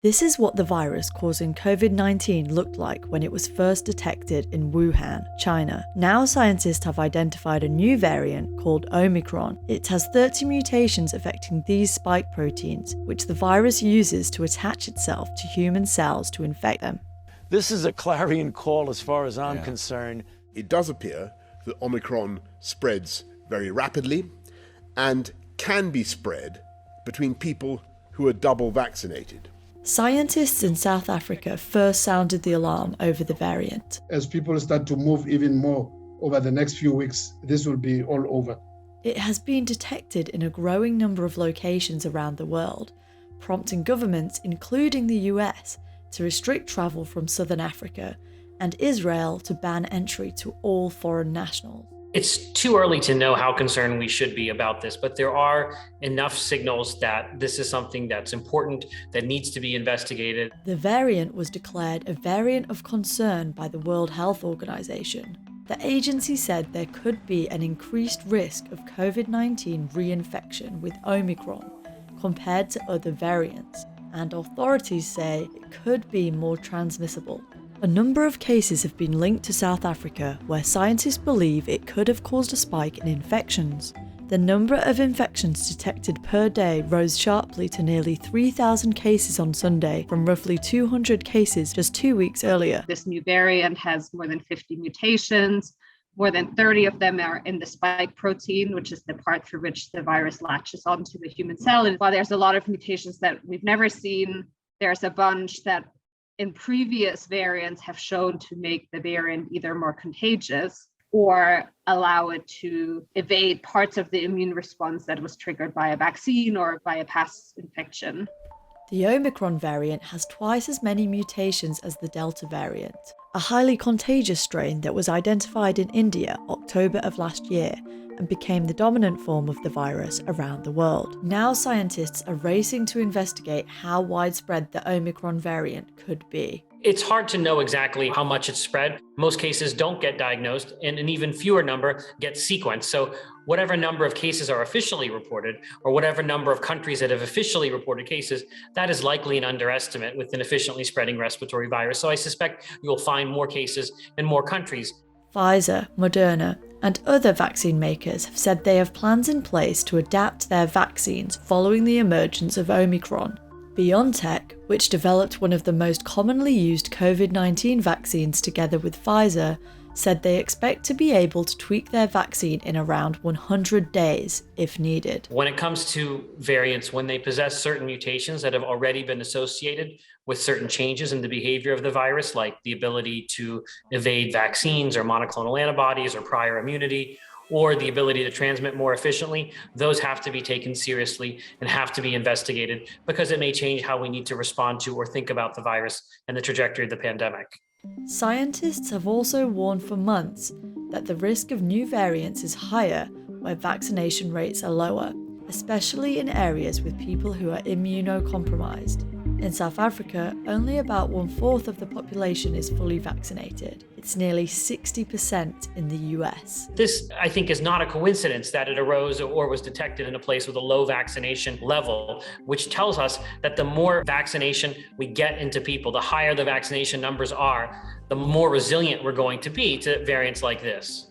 This is what the virus causing COVID-19 looked like when it was first detected in Wuhan, China. Now scientists have identified a new variant called Omicron. It has 30 mutations affecting these spike proteins, which the virus uses to attach itself to human cells to infect them. This is a clarion call as far as I'm concerned. It does appear that Omicron spreads very rapidly and can be spread between people who are double vaccinated. Scientists in South Africa first sounded the alarm over the variant. As people start to move even more over the next few weeks, this will be all over. It has been detected in a growing number of locations around the world, prompting governments, including the US, to restrict travel from Southern Africa and Israel to ban entry to all foreign nationals. It's too early to know how concerned we should be about this, but there are enough signals that this is something that's important, that needs to be investigated. The variant was declared a variant of concern by the World Health Organization. The agency said there could be an increased risk of COVID-19 reinfection with Omicron compared to other variants, and authorities say it could be more transmissible. A number of cases have been linked to South Africa, where scientists believe it could have caused a spike in infections. The number of infections detected per day rose sharply to nearly 3,000 cases on Sunday, from roughly 200 cases just 2 weeks earlier. This new variant has more than 50 mutations. More than 30 of them are in the spike protein, which is the part through which the virus latches onto the human cell. And while there's a lot of mutations that we've never seen, there's a bunch that in previous variants have shown to make the variant either more contagious or allow it to evade parts of the immune response that was triggered by a vaccine or by a past infection. The Omicron variant has twice as many mutations as the Delta variant, a highly contagious strain that was identified in India October of last year and became the dominant form of the virus around the world. Now scientists are racing to investigate how widespread the Omicron variant could be. It's hard to know exactly how much it's spread. Most cases don't get diagnosed, and an even fewer number get sequenced. So whatever number of cases are officially reported, or whatever number of countries that have officially reported cases, that is likely an underestimate with an efficiently spreading respiratory virus. So I suspect you'll find more cases in more countries. Pfizer, Moderna, and other vaccine makers have said they have plans in place to adapt their vaccines following the emergence of Omicron. BioNTech, which developed one of the most commonly used COVID-19 vaccines together with Pfizer, said they expect to be able to tweak their vaccine in around 100 days if needed. When it comes to variants, when they possess certain mutations that have already been associated with certain changes in the behavior of the virus, like the ability to evade vaccines or monoclonal antibodies or prior immunity, or the ability to transmit more efficiently, those have to be taken seriously and have to be investigated because it may change how we need to respond to or think about the virus and the trajectory of the pandemic. Scientists have also warned for months that the risk of new variants is higher where vaccination rates are lower, especially in areas with people who are immunocompromised. In South Africa, only about 1/4 of the population is fully vaccinated. It's nearly 60% in the US. This, I think, is not a coincidence that it arose or was detected in a place with a low vaccination level, which tells us that the more vaccination we get into people, the higher the vaccination numbers are, the more resilient we're going to be to variants like this.